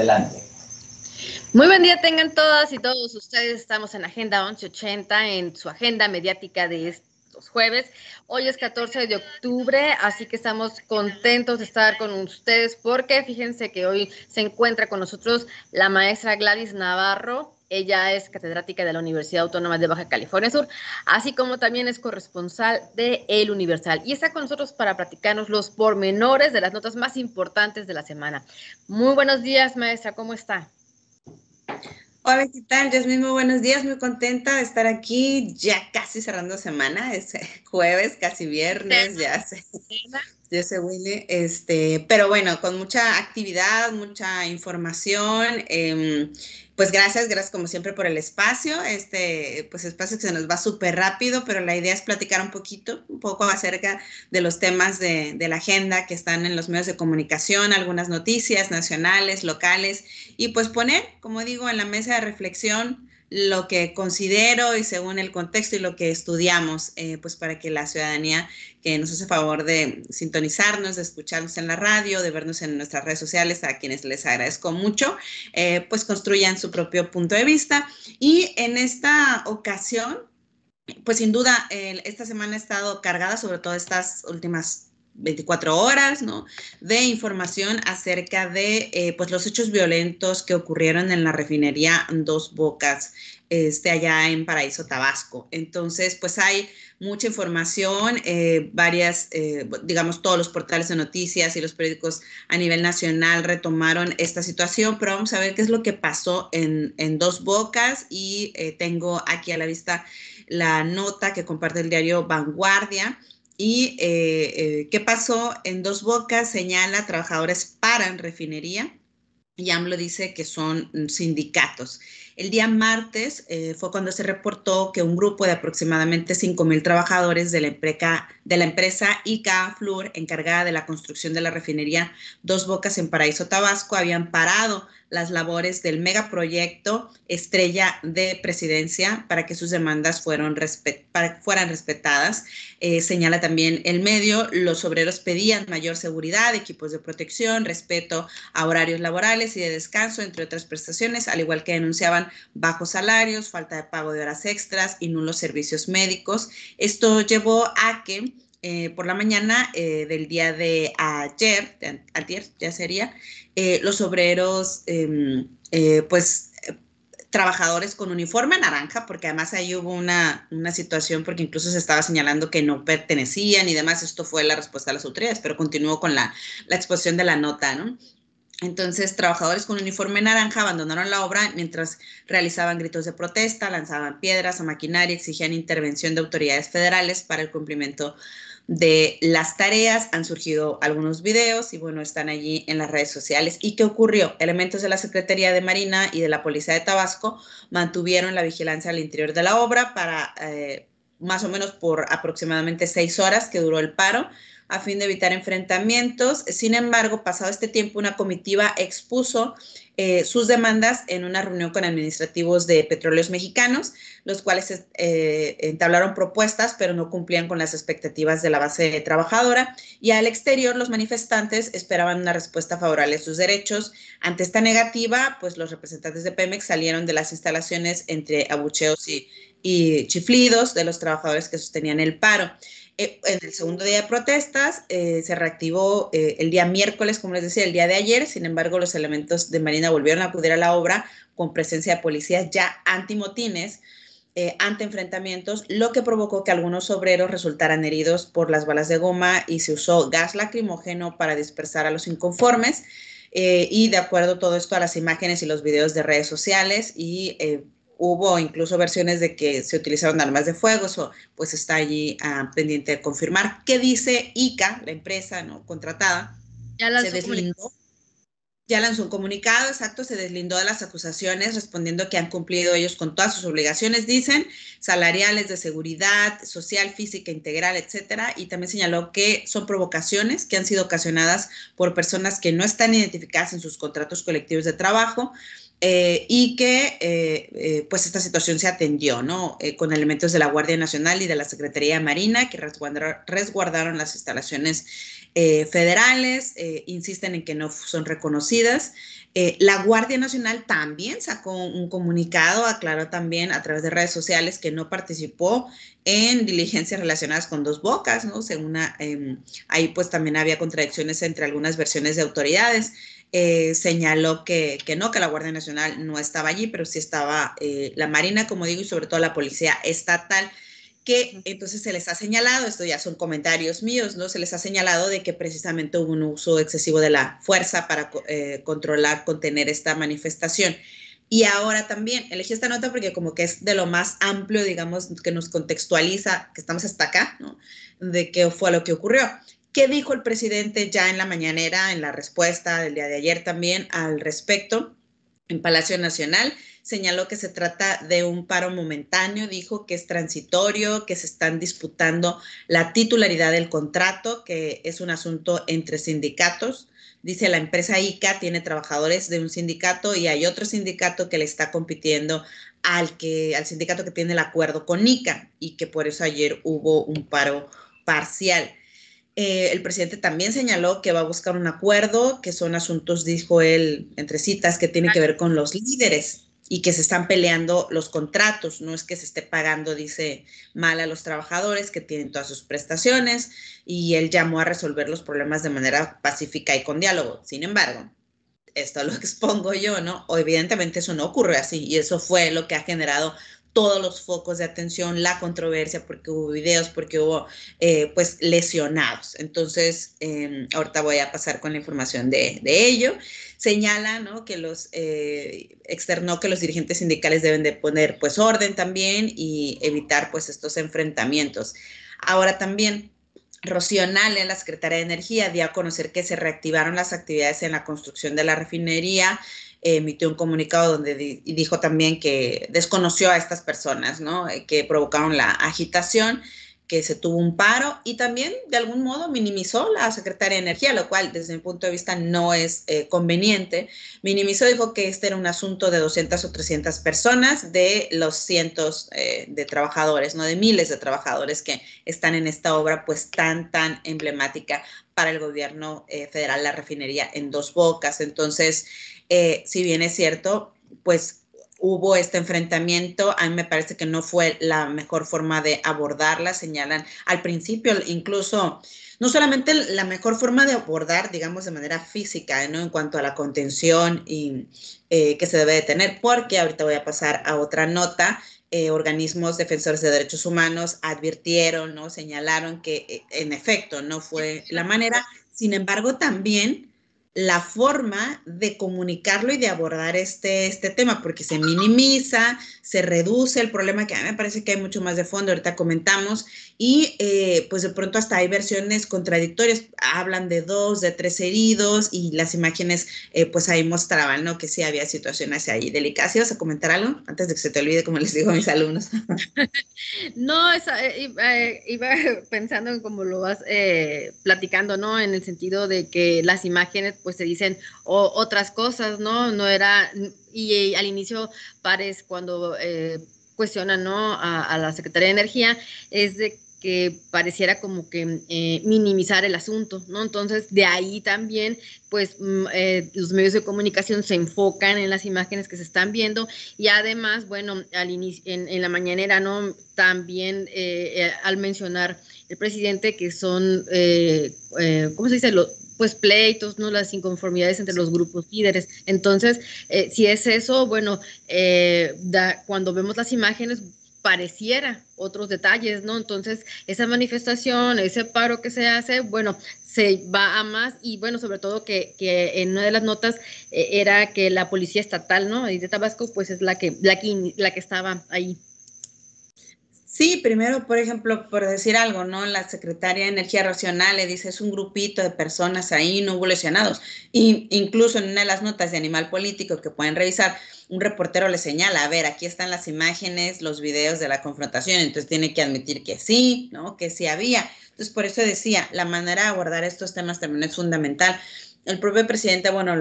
Adelante. Muy buen día tengan todas y todos ustedes. Estamos en Agenda 1180, en su agenda mediática de estos jueves. Hoy es 14 de octubre, así que estamos contentos de estar con ustedes porque fíjense que hoy se encuentra con nosotros la maestra Gladys Navarro. Ella es catedrática de la Universidad Autónoma de Baja California Sur, así como también es corresponsal de El Universal. Y está con nosotros para platicarnos los pormenores de las notas más importantes de la semana. Muy buenos días, maestra, ¿cómo está? Hola, ¿qué tal? Yasmín, muy buenos días, muy contenta de estar aquí, ya casi cerrando semana, es jueves, casi viernes, ya sé, Willy, pero bueno, con mucha actividad, mucha información, pues gracias como siempre por el espacio, pues espacio que se nos va súper rápido, pero la idea es platicar un poco acerca de los temas de la agenda que están en los medios de comunicación, algunas noticias nacionales, locales, y pues poner, como digo, en la mesa de reflexión lo que considero y según el contexto y lo que estudiamos, pues para que la ciudadanía que nos hace favor de sintonizarnos, de escucharnos en la radio, de vernos en nuestras redes sociales, a quienes les agradezco mucho, pues construyan su propio punto de vista. Y en esta ocasión, pues sin duda, esta semana ha estado cargada, sobre todo estas últimas 24 horas, ¿no?, de información acerca de pues los hechos violentos que ocurrieron en la refinería Dos Bocas, allá en Paraíso, Tabasco. Entonces, pues hay mucha información, digamos, todos los portales de noticias y los periódicos a nivel nacional retomaron esta situación, pero vamos a ver qué es lo que pasó en Dos Bocas y tengo aquí a la vista la nota que comparte el diario Vanguardia. Y ¿qué pasó en Dos Bocas? Señala, trabajadores paran refinería y AMLO dice que son sindicatos. El día martes fue cuando se reportó que un grupo de aproximadamente 5,000 trabajadores de la empresa ICA Fluor, encargada de la construcción de la refinería Dos Bocas en Paraíso, Tabasco, habían parado las labores del megaproyecto Estrella de Presidencia para que sus demandas fueran respetadas. Señala también el medio, los obreros pedían mayor seguridad, equipos de protección, respeto a horarios laborales y de descanso, entre otras prestaciones, al igual que denunciaban bajos salarios, falta de pago de horas extras y nulos servicios médicos. Esto llevó a que por la mañana del día de ayer, ya sería, los obreros, trabajadores con uniforme naranja, porque además ahí hubo una situación, porque incluso se estaba señalando que no pertenecían y demás. Esto fue la respuesta de las autoridades, pero continuó con la exposición de la nota, ¿no? Entonces, trabajadores con uniforme naranja abandonaron la obra mientras realizaban gritos de protesta, lanzaban piedras a maquinaria, exigían intervención de autoridades federales para el cumplimiento de las tareas. Han surgido algunos videos y bueno, están allí en las redes sociales. ¿Y qué ocurrió? Elementos de la Secretaría de Marina y de la Policía de Tabasco mantuvieron la vigilancia al interior de la obra para más o menos por aproximadamente 6 horas que duró el paro, a fin de evitar enfrentamientos. Sin embargo, pasado este tiempo, una comitiva expuso sus demandas en una reunión con administrativos de Petróleos Mexicanos, los cuales entablaron propuestas, pero no cumplían con las expectativas de la base trabajadora. Y al exterior, los manifestantes esperaban una respuesta favorable a sus derechos. Ante esta negativa, pues los representantes de Pemex salieron de las instalaciones entre abucheos y chiflidos de los trabajadores que sostenían el paro. En el segundo día de protestas se reactivó el día miércoles, como les decía, el día de ayer. Sin embargo, los elementos de Marina volvieron a acudir a la obra con presencia de policías ya antimotines ante enfrentamientos, lo que provocó que algunos obreros resultaran heridos por las balas de goma y se usó gas lacrimógeno para dispersar a los inconformes. Y de acuerdo todo esto a las imágenes y los videos de redes sociales y hubo incluso versiones de que se utilizaron armas de fuego. Eso pues está allí pendiente de confirmar. ¿Qué dice ICA, la empresa, ¿no?, contratada? Se deslindó. Ya lanzó un comunicado, exacto, se deslindó de las acusaciones, respondiendo que han cumplido ellos con todas sus obligaciones, dicen, salariales, de seguridad, social, física, integral, etcétera, y también señaló que son provocaciones que han sido ocasionadas por personas que no están identificadas en sus contratos colectivos de trabajo, y que pues esta situación se atendió, ¿no?, con elementos de la Guardia Nacional y de la Secretaría de Marina que resguardaron las instalaciones federales. Insisten en que no son reconocidas. La Guardia Nacional también sacó un comunicado, aclaró también a través de redes sociales que no participó en diligencias relacionadas con Dos Bocas, ¿no? Según ahí pues también había contradicciones entre algunas versiones de autoridades. Señaló que no, que la Guardia Nacional no estaba allí, pero sí estaba la Marina, como digo, y sobre todo la Policía Estatal, que entonces se les ha señalado, esto ya son comentarios míos, ¿no? Se les ha señalado de que precisamente hubo un uso excesivo de la fuerza para controlar, contener esta manifestación. Y ahora también elegí esta nota porque como que es de lo más amplio, digamos, que nos contextualiza, que estamos hasta acá, ¿no? De qué fue lo que ocurrió. ¿Qué dijo el presidente ya en la mañanera, en la respuesta del día de ayer también al respecto en Palacio Nacional? Señaló que se trata de un paro momentáneo, dijo que es transitorio, que se están disputando la titularidad del contrato, que es un asunto entre sindicatos. Dice, la empresa ICA tiene trabajadores de un sindicato y hay otro sindicato que le está compitiendo al sindicato que tiene el acuerdo con ICA, y que por eso ayer hubo un paro parcial. El presidente también señaló que va a buscar un acuerdo, que son asuntos, dijo él, entre citas, que tienen que ver con los líderes y que se están peleando los contratos. No es que se esté pagando, dice, mal a los trabajadores que tienen todas sus prestaciones, y él llamó a resolver los problemas de manera pacífica y con diálogo. Sin embargo, esto lo expongo yo, ¿no? O evidentemente eso no ocurre así, y eso fue lo que ha generado todos los focos de atención, la controversia, porque hubo videos, porque hubo pues lesionados. Entonces, ahorita voy a pasar con la información de ello. Señala, ¿no?, que externó que los dirigentes sindicales deben de poner pues orden también y evitar pues estos enfrentamientos. Ahora también, Rocío Nale, la secretaria de Energía, dio a conocer que se reactivaron las actividades en la construcción de la refinería. Emitió un comunicado donde dijo también que desconoció a estas personas, ¿no?, que provocaron la agitación, que se tuvo un paro, y también de algún modo minimizó la secretaria de Energía, lo cual desde mi punto de vista no es conveniente. Minimizó, dijo que este era un asunto de 200 o 300 personas de los cientos de trabajadores, no de miles de trabajadores que están en esta obra pues tan emblemática para el gobierno federal, la refinería en Dos Bocas. Entonces, si bien es cierto, pues hubo este enfrentamiento, a mí me parece que no fue la mejor forma de abordarla. Señalan al principio, incluso, no solamente la mejor forma de abordar, digamos, de manera física, ¿no?, en cuanto a la contención y que se debe de tener, porque ahorita voy a pasar a otra nota. Organismos defensores de derechos humanos advirtieron, ¿no?, señalaron que en efecto no fue la manera. Sin embargo, también la forma de comunicarlo y de abordar este tema, porque se minimiza, se reduce el problema, que a mí me parece que hay mucho más de fondo, ahorita comentamos, y pues de pronto hasta hay versiones contradictorias, hablan de 2, de 3 heridos, y las imágenes pues ahí mostraban, ¿no?, que sí había situaciones ahí delicadas. ¿Ibas a comentar algo antes de que se te olvide, como les digo a mis alumnos? No, iba pensando en cómo lo vas platicando, ¿no? En el sentido de que las imágenes pues se dicen otras cosas, ¿no? No era, y al inicio Párez cuando cuestionan, ¿no?, a la Secretaría de Energía, es de que pareciera como que minimizar el asunto, ¿no? Entonces, de ahí también, pues, los medios de comunicación se enfocan en las imágenes que se están viendo, y además, bueno, al inicio, en la mañanera, ¿no?, también al mencionar el presidente que son, ¿cómo se dice?, pues pleitos, ¿no?, las inconformidades entre los grupos líderes. Entonces, si es eso, bueno, cuando vemos las imágenes pareciera otros detalles, ¿no? Entonces, esa manifestación, ese paro que se hace, bueno, se va a más, y bueno, sobre todo que en una de las notas era que la policía estatal, ¿no?, ahí de Tabasco, pues es la que estaba ahí. Sí, primero, por ejemplo, por decir algo, ¿no?, la secretaria de Energía Racional le dice, es un grupito de personas ahí, no hubo lesionados. Y incluso en una de las notas de Animal Político que pueden revisar, un reportero le señala, a ver, aquí están las imágenes, los videos de la confrontación, entonces tiene que admitir que sí, ¿no?, que sí había. Entonces, por eso decía, la manera de abordar estos temas también es fundamental. El propio presidente, bueno,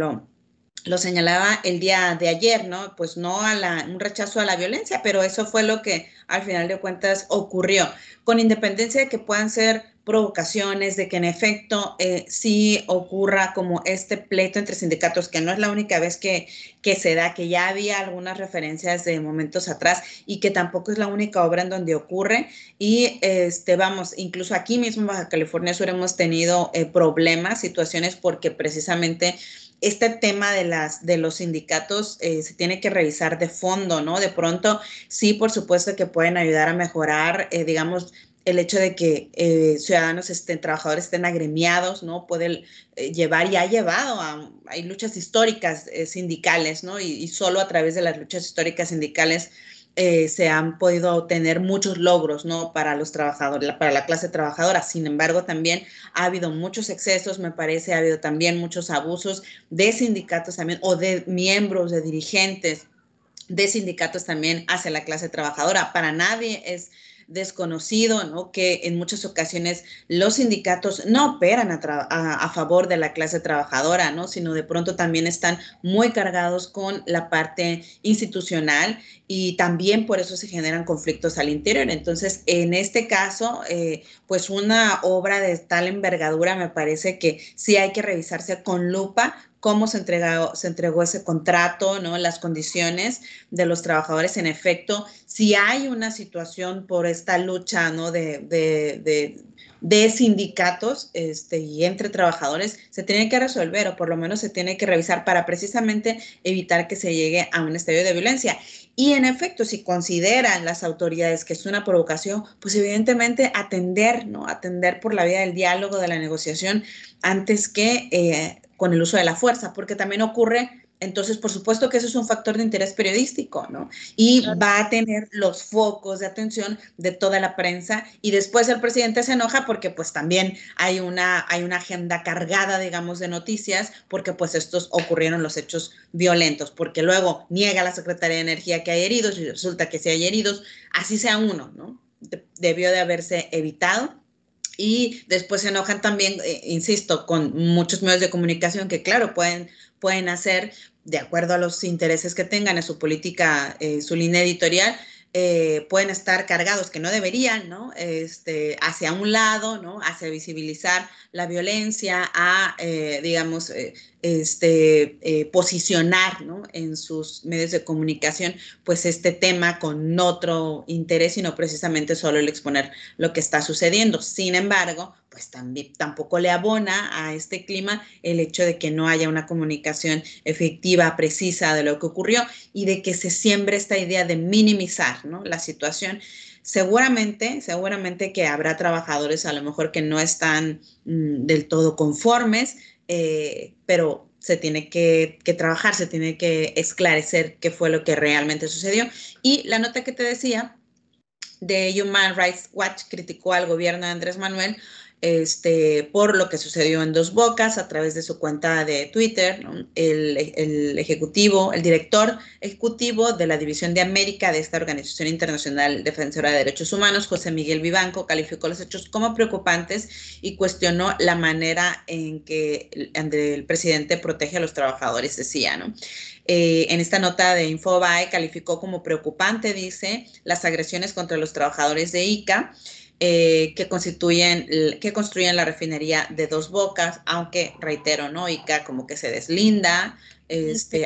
lo señalaba el día de ayer, ¿no? Pues no un rechazo a la violencia, pero eso fue lo que al final de cuentas ocurrió. Con independencia de que puedan ser provocaciones, de que en efecto sí ocurra como este pleito entre sindicatos, que no es la única vez que se da, que ya había algunas referencias de momentos atrás y que tampoco es la única obra en donde ocurre. Y vamos, incluso aquí mismo en Baja California Sur hemos tenido problemas, situaciones, porque precisamente este tema de los sindicatos se tiene que revisar de fondo, ¿no? De pronto, sí, por supuesto que pueden ayudar a mejorar, digamos, el hecho de que ciudadanos trabajadores estén agremiados, ¿no? Puede llevar y ha llevado hay luchas históricas sindicales, ¿no? Y solo a través de las luchas históricas sindicales se han podido obtener muchos logros, ¿no? Para los trabajadores, para la clase trabajadora. Sin embargo, también ha habido muchos excesos, me parece, ha habido también muchos abusos de sindicatos también, o de miembros, de dirigentes de sindicatos también hacia la clase trabajadora. Para nadie es desconocido, ¿no? Que en muchas ocasiones los sindicatos no operan a favor de la clase trabajadora, ¿no? Sino de pronto también están muy cargados con la parte institucional y también por eso se generan conflictos al interior. Entonces, en este caso, pues una obra de tal envergadura me parece que sí hay que revisarse con lupa cómo se entregó ese contrato, ¿no? Las condiciones de los trabajadores. En efecto, si hay una situación por esta lucha, ¿no? de sindicatos y entre trabajadores, se tiene que resolver, o por lo menos se tiene que revisar, para precisamente evitar que se llegue a un estadio de violencia. Y en efecto, si consideran las autoridades que es una provocación, pues evidentemente atender, ¿no? Atender por la vía del diálogo, de la negociación, antes que con el uso de la fuerza, porque también ocurre. Entonces, por supuesto que eso es un factor de interés periodístico, ¿no? Y va a tener los focos de atención de toda la prensa, y después el presidente se enoja porque pues también hay una agenda cargada, digamos, de noticias, porque pues estos ocurrieron los hechos violentos, porque luego niega la Secretaría de Energía que hay heridos y resulta que sí hay heridos, así sea uno, ¿no? Debió de haberse evitado. Y después se enojan también, insisto, con muchos medios de comunicación que, claro, pueden hacer, de acuerdo a los intereses que tengan en su política, su línea editorial, pueden estar cargados, que no deberían, ¿no? Hacia un lado, ¿no? Hacia visibilizar la violencia, a, digamos, posicionar, ¿no? En sus medios de comunicación, pues este tema con otro interés, sino precisamente solo el exponer lo que está sucediendo. Sin embargo, pues tampoco le abona a este clima el hecho de que no haya una comunicación efectiva, precisa de lo que ocurrió, y de que se siembre esta idea de minimizar, ¿no? La situación. Seguramente que habrá trabajadores a lo mejor que no están del todo conformes, pero se tiene que trabajar, se tiene que esclarecer qué fue lo que realmente sucedió. Y la nota que te decía de Human Rights Watch criticó al gobierno de Andrés Manuel por lo que sucedió en Dos Bocas a través de su cuenta de Twitter, ¿no? El director ejecutivo de la División de América de esta organización internacional defensora de derechos humanos, José Miguel Vivanco, calificó los hechos como preocupantes y cuestionó la manera en que el presidente protege a los trabajadores, decía, ¿no? En esta nota de Infobae calificó como preocupante, dice, las agresiones contra los trabajadores de ICA, que construyen la refinería de Dos Bocas, aunque reitero, ¿no? ICA como que se deslinda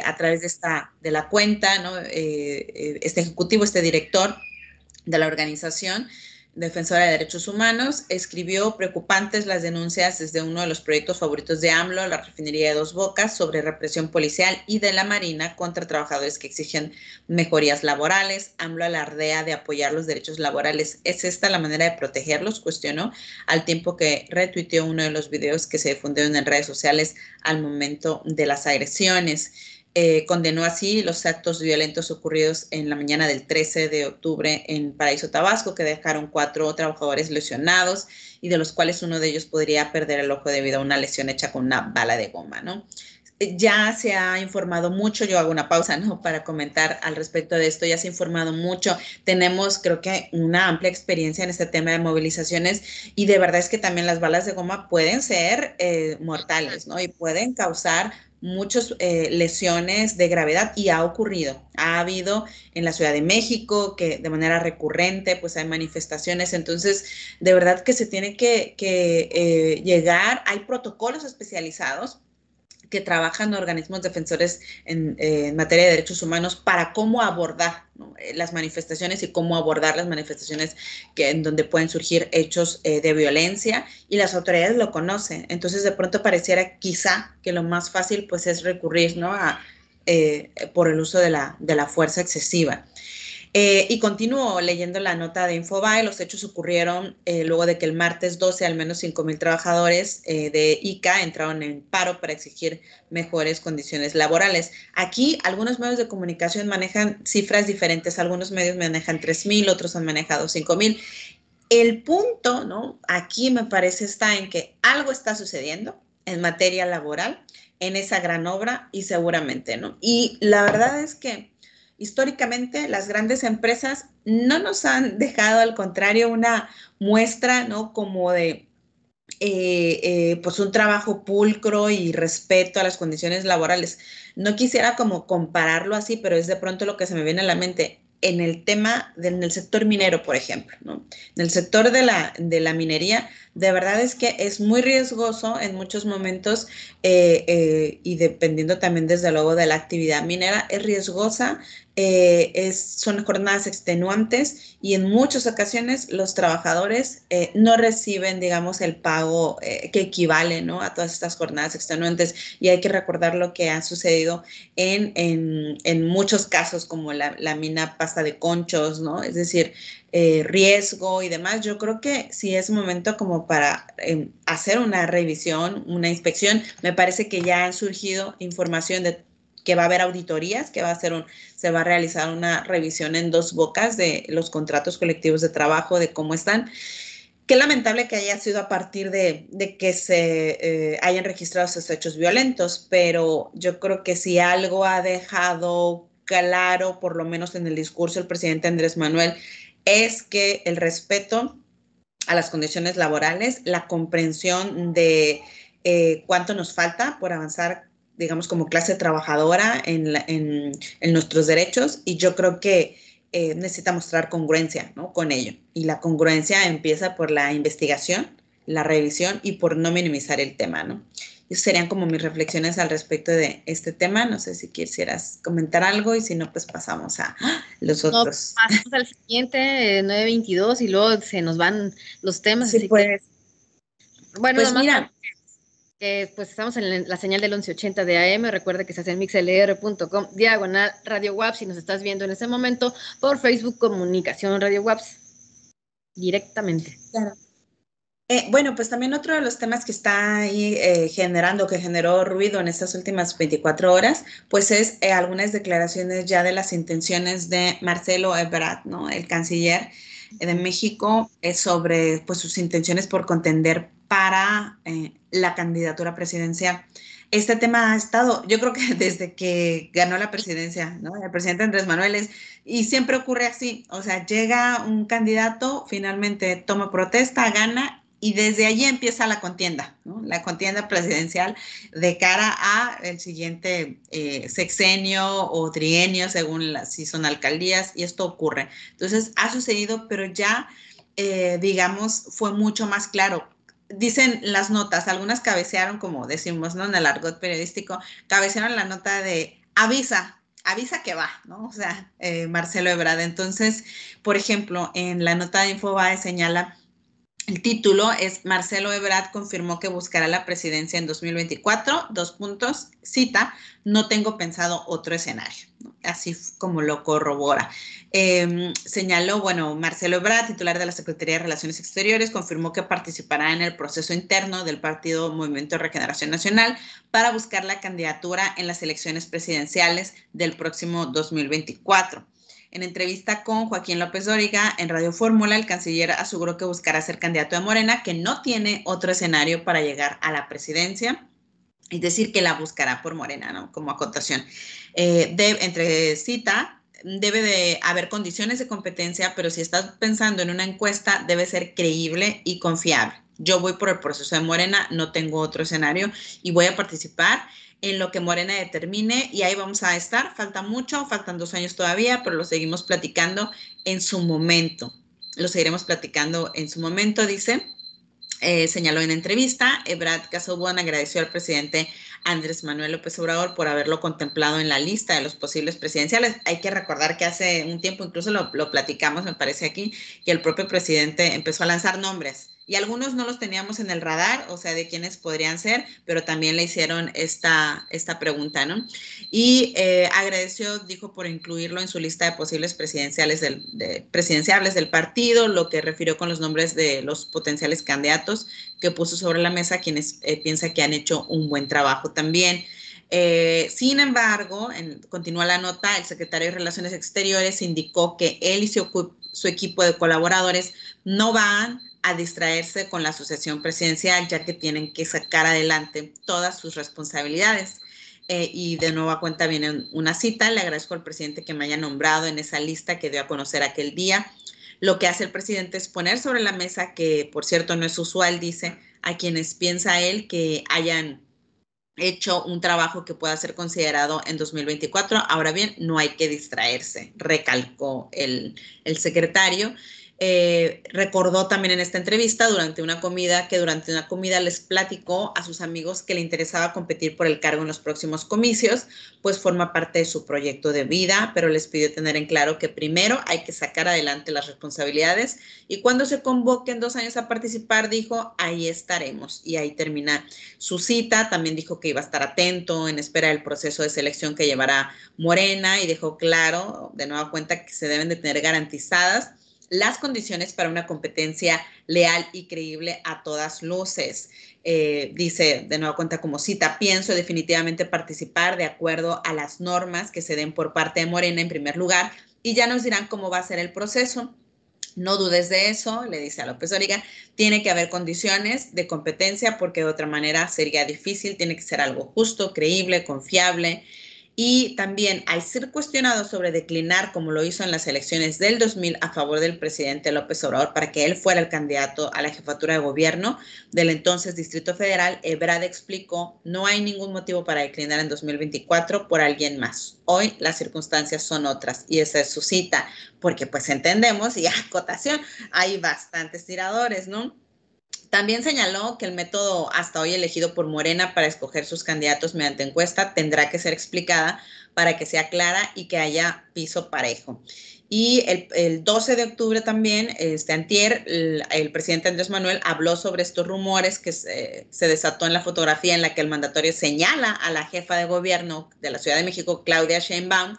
a través de la cuenta, ¿no? Este ejecutivo, este director de la organización defensora de derechos humanos, escribió: preocupantes las denuncias desde uno de los proyectos favoritos de AMLO, la refinería de Dos Bocas, sobre represión policial y de la Marina contra trabajadores que exigen mejorías laborales. AMLO alardea de apoyar los derechos laborales. ¿Es esta la manera de protegerlos?, cuestionó, al tiempo que retuiteó uno de los videos que se difundieron en redes sociales al momento de las agresiones. Condenó así los actos violentos ocurridos en la mañana del 13 de octubre en Paraíso, Tabasco, que dejaron 4 trabajadores lesionados, y de los cuales uno de ellos podría perder el ojo debido a una lesión hecha con una bala de goma, ¿no? ya se ha informado mucho, yo hago una pausa, ¿no? Para comentar al respecto de esto, ya se ha informado mucho, tenemos creo que una amplia experiencia en este tema de movilizaciones y de verdad es que también las balas de goma pueden ser mortales, ¿no? Y pueden causar muchas lesiones de gravedad y ha ocurrido, ha habido en la Ciudad de México que de manera recurrente pues hay manifestaciones, entonces de verdad que se tiene que llegar, hay protocolos especializados que trabajan organismos defensores en materia de derechos humanos para cómo abordar, ¿no? Las manifestaciones y cómo abordar las manifestaciones en donde pueden surgir hechos de violencia y las autoridades lo conocen. Entonces de pronto pareciera quizá que lo más fácil pues es recurrir, ¿no? Por el uso de la fuerza excesiva. Y continúo leyendo la nota de Infobae. Los hechos ocurrieron luego de que el martes 12 al menos 5,000 trabajadores de ICA entraron en paro para exigir mejores condiciones laborales. Aquí algunos medios de comunicación manejan cifras diferentes. Algunos medios manejan 3,000, otros han manejado 5,000. El punto, ¿no? Aquí me parece está en que algo está sucediendo en materia laboral en esa gran obra y seguramente, ¿no? Y la verdad es que históricamente las grandes empresas no nos han dejado, al contrario, una muestra, ¿no? Como de pues un trabajo pulcro y respeto a las condiciones laborales. No quisiera como compararlo así, pero es de pronto lo que se me viene a la mente en el tema del sector minero, por ejemplo, ¿no? En el sector de la minería, de verdad es que es muy riesgoso en muchos momentos y dependiendo también desde luego de la actividad minera, es riesgosa, son jornadas extenuantes y en muchas ocasiones los trabajadores no reciben, digamos, el pago que equivale, ¿no? A todas estas jornadas extenuantes y hay que recordar lo que ha sucedido en muchos casos como la mina Pasta de Conchos, ¿no? Es decir, riesgo y demás. Yo creo que sí es momento como para hacer una revisión, una inspección. Me parece que ya han surgido información de que va a haber auditorías, que se va a realizar una revisión en dos bocas de los contratos colectivos de trabajo, de cómo están. Qué lamentable que haya sido a partir de que se hayan registrado esos hechos violentos, pero yo creo que si algo ha dejado claro, por lo menos en el discurso del presidente Andrés Manuel, es que el respeto a las condiciones laborales, la comprensión de cuánto nos falta por avanzar, digamos, como clase trabajadora en nuestros derechos y yo creo que necesita mostrar congruencia, ¿no? Con ello. Y la congruencia empieza por la investigación, la revisión y por no minimizar el tema, ¿no? Esas serían como mis reflexiones al respecto de este tema. No sé si quisieras comentar algo y si no, pues pasamos a los No, otros. pasamos al siguiente, 9:22, y luego se nos van los temas, Sí, así que, pues, bueno, pues nomás mira, que pues estamos en la señal del 1180 de AM. Recuerda que estás en mixlr.com/Radio WAP si nos estás viendo en este momento por Facebook Comunicación Radio WAPS directamente. claro. Bueno, pues también otro de los temas que está ahí que generó ruido en estas últimas 24 horas, pues es algunas declaraciones ya de las intenciones de Marcelo Ebrard, ¿no? El canciller de México, sobre pues, sus intenciones por contender para la candidatura presidencial. Este tema ha estado, yo creo que desde que ganó la presidencia, ¿no? El presidente Andrés Manuel y siempre ocurre así, o sea, llega un candidato, finalmente toma protesta, gana y desde allí empieza la contienda, ¿no? La contienda presidencial de cara a el siguiente sexenio o trienio, según si son alcaldías, y esto ocurre. Entonces, ha sucedido, pero ya, digamos, fue mucho más claro. Dicen las notas, algunas cabecearon, como decimos, ¿no? En el argot periodístico, cabecearon la nota de avisa que va, ¿no? O sea, Marcelo Ebrard. Entonces, por ejemplo, en la nota de Infobae señala el título es Marcelo Ebrard confirmó que buscará la presidencia en 2024, dos puntos, cita, no tengo pensado otro escenario, ¿no? Así como lo corrobora. Señaló, bueno, Marcelo Ebrard, titular de la Secretaría de Relaciones Exteriores, confirmó que participará en el proceso interno del Partido Movimiento de Regeneración Nacional para buscar la candidatura en las elecciones presidenciales del próximo 2024. En entrevista con Joaquín López Dóriga en Radio Fórmula, el canciller aseguró que buscará ser candidato de Morena, que no tiene otro escenario para llegar a la presidencia. es decir, que la buscará por Morena, ¿no? Como acotación. Entre cita, debe de haber condiciones de competencia, pero si estás pensando en una encuesta, debe ser creíble y confiable. Yo voy por el proceso de Morena, no tengo otro escenario y voy a participar en lo que Morena determine y ahí vamos a estar. Falta mucho, faltan 2 años todavía, pero lo seguimos platicando en su momento. Lo seguiremos platicando en su momento, dice. Señaló en entrevista, Ebrard Casaubon agradeció al presidente Andrés Manuel López Obrador por haberlo contemplado en la lista de los posibles presidenciales. Hay que recordar que hace un tiempo, incluso lo platicamos, me parece aquí, que el propio presidente empezó a lanzar nombres y algunos no los teníamos en el radar, o sea, de quiénes podrían ser, pero también le hicieron esta pregunta, ¿no? Y agradeció, dijo, por incluirlo en su lista de posibles presidenciables del partido, lo que refirió con los nombres de los potenciales candidatos que puso sobre la mesa, quienes piensa que han hecho un buen trabajo también. Sin embargo, continúa la nota, el secretario de Relaciones Exteriores indicó que él y su equipo de colaboradores no van a distraerse con la sucesión presidencial, ya que tienen que sacar adelante todas sus responsabilidades. Y de nueva cuenta viene una cita. Le agradezco al presidente que me haya nombrado en esa lista que dio a conocer aquel día. Lo que hace el presidente es poner sobre la mesa, que por cierto no es usual, dice, a quienes piensa él que hayan hecho un trabajo que pueda ser considerado en 2024. Ahora bien, no hay que distraerse, recalcó el secretario. Recordó también en esta entrevista durante una comida les platicó a sus amigos que le interesaba competir por el cargo en los próximos comicios, pues forma parte de su proyecto de vida, pero les pidió tener en claro que primero hay que sacar adelante las responsabilidades y cuando se convoquen 2 años a participar, dijo, ahí estaremos. Y ahí termina su cita. También dijo que iba a estar atento en espera del proceso de selección que llevará Morena y dejó claro, de nueva cuenta, que se deben de tener garantizadas las condiciones para una competencia leal y creíble a todas luces. Dice, de nueva cuenta como cita, pienso definitivamente participar de acuerdo a las normas que se den por parte de Morena en primer lugar y ya nos dirán cómo va a ser el proceso. No dudes de eso, le dice a López Dóriga, tiene que haber condiciones de competencia porque de otra manera sería difícil, tiene que ser algo justo, creíble, confiable. Y también, al ser cuestionado sobre declinar, como lo hizo en las elecciones del 2000 a favor del presidente López Obrador para que él fuera el candidato a la jefatura de gobierno del entonces Distrito Federal, Ebrard explicó, no hay ningún motivo para declinar en 2024 por alguien más. Hoy las circunstancias son otras y esa es su cita, porque pues entendemos y acotación, hay bastantes tiradores, ¿no? También señaló que el método hasta hoy elegido por Morena para escoger sus candidatos mediante encuesta tendrá que ser explicada para que sea clara y que haya piso parejo. Y el 12 de octubre también, antier, el presidente Andrés Manuel habló sobre estos rumores que se desató en la fotografía en la que el mandatario señala a la jefa de gobierno de la Ciudad de México, Claudia Sheinbaum,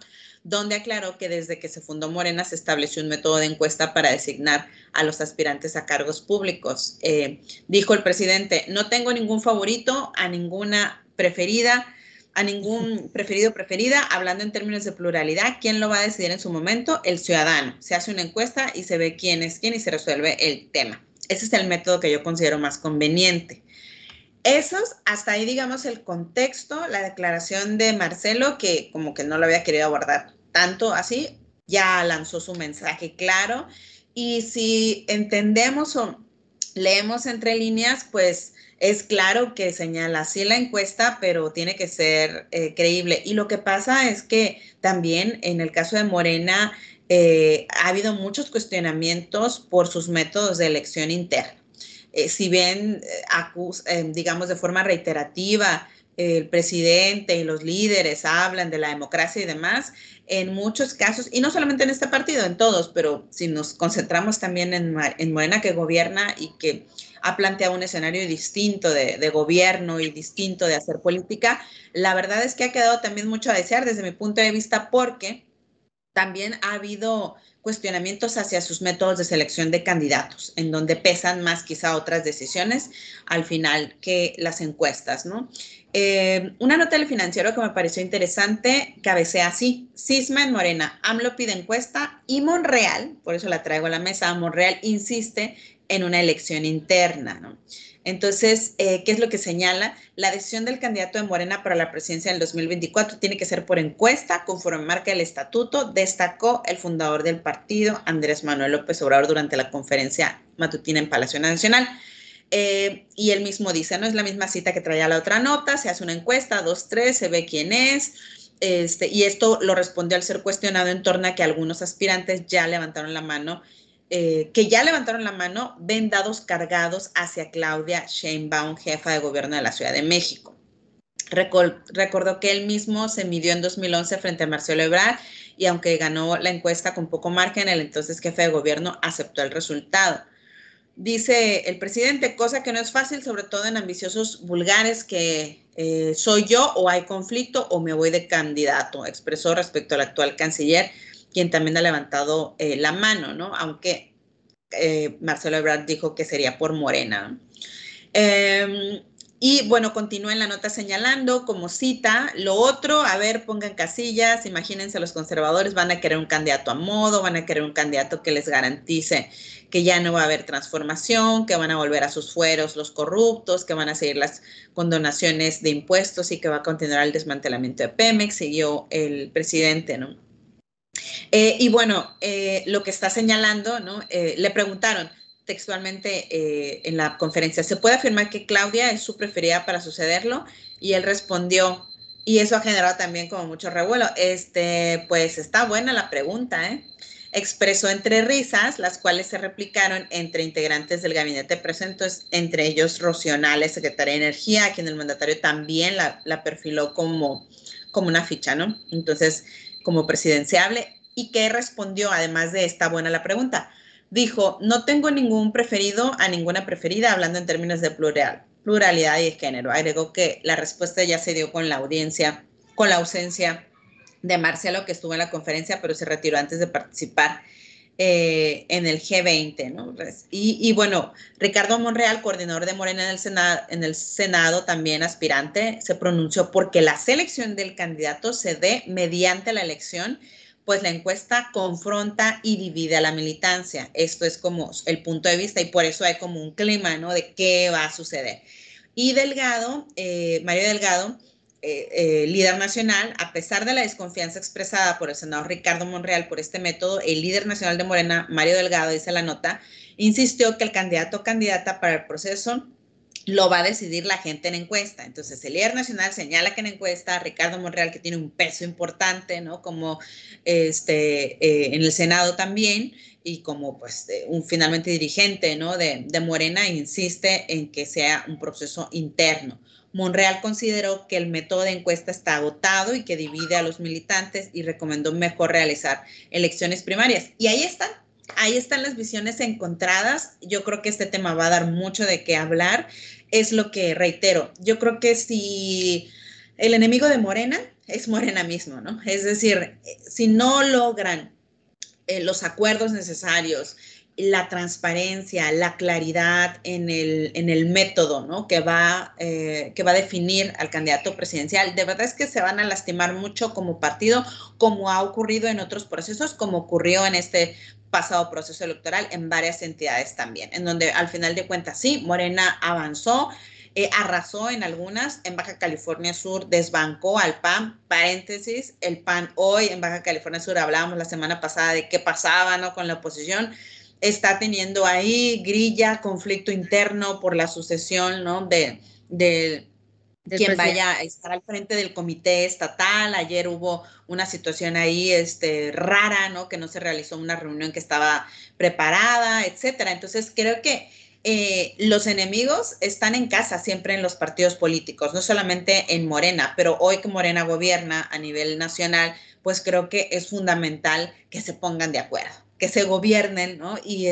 donde aclaró que desde que se fundó Morena se estableció un método de encuesta para designar a los aspirantes a cargos públicos. Dijo el presidente, no tengo ningún favorito, a ninguna preferida, a ningún preferido o preferida, hablando en términos de pluralidad, ¿quién lo va a decidir en su momento? El ciudadano. Se hace una encuesta y se ve quién es quién y se resuelve el tema. Ese es el método que yo considero más conveniente. Esos, hasta ahí digamos el contexto, la declaración de Marcelo, que como que no lo había querido abordar tanto así, ya lanzó su mensaje claro. Y si entendemos o leemos entre líneas, pues es claro que señala así la encuesta, pero tiene que ser creíble. Y lo que pasa es que también en el caso de Morena ha habido muchos cuestionamientos por sus métodos de elección interna. Si bien digamos de forma reiterativa, el presidente y los líderes hablan de la democracia y demás, en muchos casos, y no solamente en este partido, en todos, pero si nos concentramos también en Morena, que gobierna y que ha planteado un escenario distinto de gobierno y distinto de hacer política, la verdad es que ha quedado también mucho a desear desde mi punto de vista porque también ha habido cuestionamientos hacia sus métodos de selección de candidatos, en donde pesan más quizá otras decisiones al final que las encuestas, ¿no? Una nota del Financiero que me pareció interesante cabecea así, cisma en Morena, AMLO pide encuesta y Monreal, por eso la traigo a la mesa, Monreal insiste en una elección interna, ¿no? Entonces, ¿qué es lo que señala? La decisión del candidato de Morena para la presidencia del 2024 tiene que ser por encuesta, conforme marca el estatuto, destacó el fundador del partido, Andrés Manuel López Obrador, durante la conferencia matutina en Palacio Nacional. Y él mismo dice, no es la misma cita que traía la otra nota, se hace una encuesta, 2, 3, se ve quién es, y esto lo respondió al ser cuestionado en torno a que algunos aspirantes ya levantaron la mano, ven dados cargados hacia Claudia Sheinbaum, jefa de gobierno de la Ciudad de México. Recordó que él mismo se midió en 2011 frente a Marcelo Ebrard y aunque ganó la encuesta con poco margen, el entonces jefe de gobierno aceptó el resultado. Dice el presidente, cosa que no es fácil, sobre todo en ambiciosos vulgares, que soy yo o hay conflicto o me voy de candidato, expresó respecto al actual canciller, quien también ha levantado la mano, ¿no? Aunque Marcelo Ebrard dijo que sería por Morena. Y bueno, continúa en la nota señalando como cita, lo otro, a ver, pongan casillas, imagínense los conservadores van a querer un candidato a modo, van a querer un candidato que les garantice que ya no va a haber transformación, que van a volver a sus fueros los corruptos, que van a seguir las condonaciones de impuestos y que va a continuar el desmantelamiento de Pemex, siguió el presidente, ¿no? Y bueno, lo que está señalando, ¿no? Le preguntaron textualmente en la conferencia, ¿se puede afirmar que Claudia es su preferida para sucederlo? Y él respondió, y eso ha generado también como mucho revuelo, pues está buena la pregunta, ¿eh? Expresó entre risas, las cuales se replicaron entre integrantes del gabinete presentes, entre ellos Rocío Nale, secretaria de Energía, a quien el mandatario también la perfiló como una ficha, ¿no? Entonces, como presidenciable. ¿Y qué respondió, además de esta buena la pregunta? Dijo, no tengo ningún preferido a ninguna preferida, hablando en términos de pluralidad y de género. Agregó que la respuesta ya se dio con la audiencia, con la ausencia de Marcelo, que estuvo en la conferencia, pero se retiró antes de participar en el G20, ¿no? Y bueno, Ricardo Monreal, coordinador de Morena en el Senado, también aspirante, se pronunció porque la selección del candidato se dé mediante la elección, pues la encuesta confronta y divide a la militancia. Esto es como el punto de vista y por eso hay como un clima, ¿no? De qué va a suceder. Y Delgado, Mario Delgado, líder nacional, a pesar de la desconfianza expresada por el senador Ricardo Monreal por este método, el líder nacional de Morena, Mario Delgado, dice la nota, insistió que el candidato o candidata para el proceso lo va a decidir la gente en encuesta. Entonces, el líder nacional señala que en encuesta, Ricardo Monreal, que tiene un peso importante, ¿no? Como en el Senado también, y como pues finalmente dirigente, ¿no? de Morena, insiste en que sea un proceso interno. Monreal consideró que el método de encuesta está agotado y que divide a los militantes y recomendó mejor realizar elecciones primarias. Y ahí están las visiones encontradas. Yo creo que este tema va a dar mucho de qué hablar. Es lo que reitero. Yo creo que si el enemigo de Morena es Morena mismo, ¿no? Es decir, si no logran los acuerdos necesarios, la transparencia, la claridad en el método, ¿no? que va a definir al candidato presidencial. De verdad es que se van a lastimar mucho como partido, como ha ocurrido en otros procesos, como ocurrió en este pasado proceso electoral en varias entidades también, en donde al final de cuentas sí, Morena avanzó, arrasó en algunas, en Baja California Sur desbancó al PAN, paréntesis, el PAN hoy en Baja California Sur, hablábamos la semana pasada de qué pasaba, ¿no? Con la oposición, está teniendo ahí grilla, conflicto interno por la sucesión, ¿no? de quien vaya a estar al frente del comité estatal. Ayer hubo una situación ahí rara, ¿no? Que no se realizó una reunión que estaba preparada, etcétera. Entonces, creo que los enemigos están en casa siempre en los partidos políticos, no solamente en Morena, pero hoy que Morena gobierna a nivel nacional, pues creo que es fundamental que se pongan de acuerdo, que se gobiernen, ¿no? Y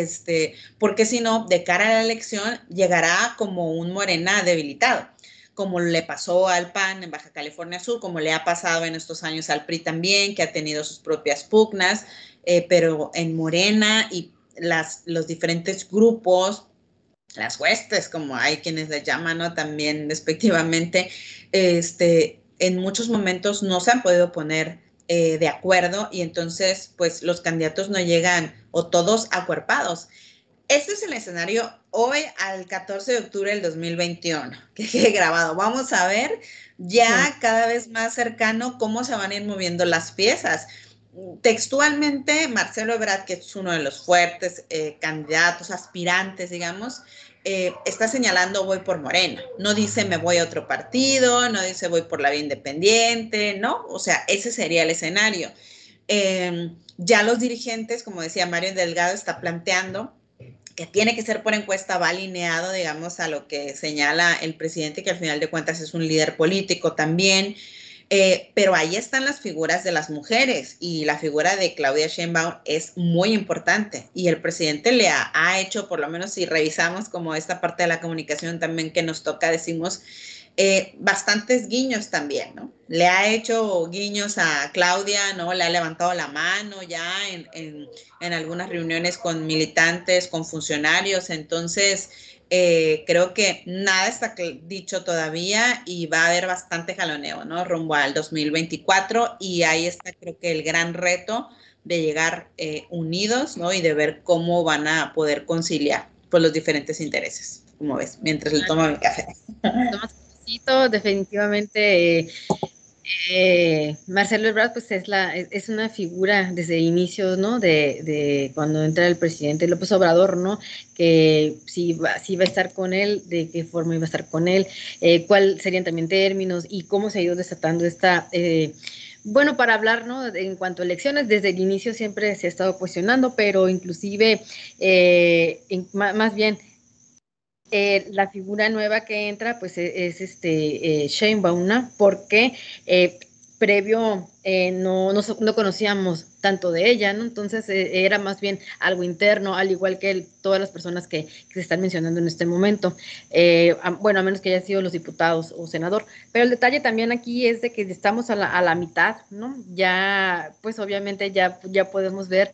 porque si no, de cara a la elección, llegará como un Morena debilitado, como le pasó al PAN en Baja California Sur, como le ha pasado en estos años al PRI también, que ha tenido sus propias pugnas, pero en Morena y los diferentes grupos, las huestes, como hay quienes les llaman, ¿no? También despectivamente, en muchos momentos no se han podido poner de acuerdo y entonces pues los candidatos no llegan o todos acuerpados. Este es el escenario hoy al 14 de octubre del 2021, que quede grabado. Vamos a ver ya cada vez más cercano cómo se van a ir moviendo las piezas. Textualmente, Marcelo Ebrard, que es uno de los fuertes candidatos, aspirantes, digamos, está señalando voy por Morena. No dice me voy a otro partido, no dice voy por la vía independiente, ¿no? O sea, ese sería el escenario. Ya los dirigentes, como decía Mario Delgado, está planteando que tiene que ser por encuesta, va alineado, digamos, a lo que señala el presidente, que al final de cuentas es un líder político también. Pero ahí están las figuras de las mujeres y la figura de Claudia Sheinbaum es muy importante y el presidente le ha hecho, por lo menos si revisamos como esta parte de la comunicación también que nos toca, decimos, bastantes guiños también, ¿no? Le ha hecho guiños a Claudia, ¿no? Le ha levantado la mano ya en algunas reuniones con militantes, con funcionarios, entonces creo que nada está dicho todavía y va a haber bastante jaloneo, ¿no? Rumbo al 2024 y ahí está creo que el gran reto de llegar unidos, ¿no? Y de ver cómo van a poder conciliar pues, los diferentes intereses, como ves, mientras le tomo mi café. Definitivamente. Marcelo Ebrard pues es una figura desde inicios, ¿no? De cuando entra el presidente López Obrador, ¿no? Que si va a estar con él, de qué forma iba a estar con él, cuáles serían también términos y cómo se ha ido desatando esta... bueno, para hablar, ¿no? En cuanto a elecciones, desde el inicio siempre se ha estado cuestionando, pero inclusive, más bien, la figura nueva que entra, pues es Sheinbaum, ¿no? Porque previo no conocíamos tanto de ella, ¿no? Entonces era más bien algo interno, al igual que todas las personas que se están mencionando en este momento. Bueno, a menos que hayan sido los diputados o senador. Pero el detalle también aquí es de que estamos a la mitad, ¿no? Ya, pues obviamente ya podemos ver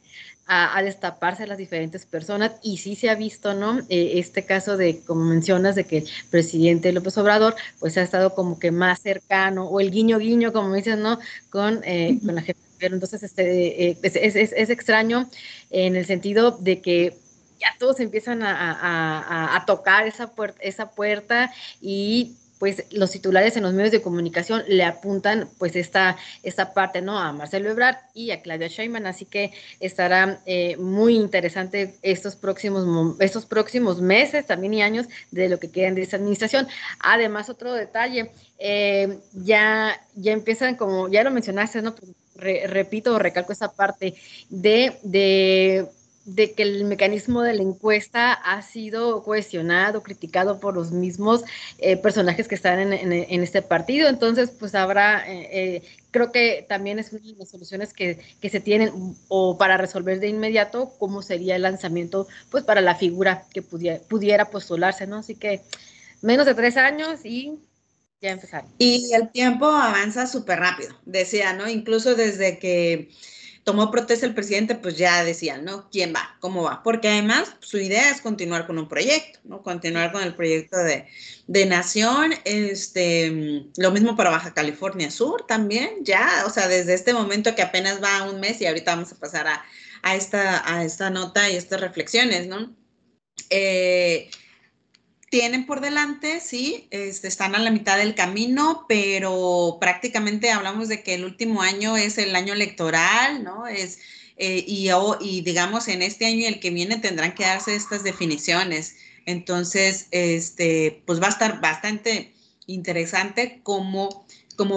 a destaparse a las diferentes personas y sí se ha visto, ¿no? Este caso de, como mencionas, de que el presidente López Obrador pues ha estado como que más cercano o el guiño guiño, como dices, ¿no? Con la gente. Pero entonces es extraño en el sentido de que ya todos empiezan a tocar esa puerta y pues los titulares en los medios de comunicación le apuntan pues esta parte, ¿no? A Marcelo Ebrard y a Claudia Sheinbaum, así que estará muy interesante estos próximos meses también y años de lo que quedan de esta administración. Además, otro detalle, ya empiezan, como ya lo mencionaste, ¿no? Repito o recalco esa parte de que el mecanismo de la encuesta ha sido cuestionado, criticado por los mismos personajes que están en este partido. Entonces, pues habrá, creo que también es una de las soluciones que se tienen o para resolver de inmediato cómo sería el lanzamiento, pues para la figura que pudiera postularse, ¿no? Así que menos de 3 años y ya empezaron. Y el tiempo avanza súper rápido, decía, ¿no? Incluso desde que tomó protesta el presidente, pues ya decían, ¿no? ¿Quién va? ¿Cómo va? Porque además su idea es continuar con un proyecto, ¿no? Continuar con el proyecto de nación. Lo mismo para Baja California Sur también, ya, o sea, desde este momento que apenas va un mes y ahorita vamos a pasar a esta nota y estas reflexiones, ¿no? Tienen por delante, sí, están a la mitad del camino, pero prácticamente hablamos de que el último año es el año electoral, ¿no? Y digamos, en este año y el que viene tendrán que darse estas definiciones. Entonces, pues va a estar bastante interesante cómo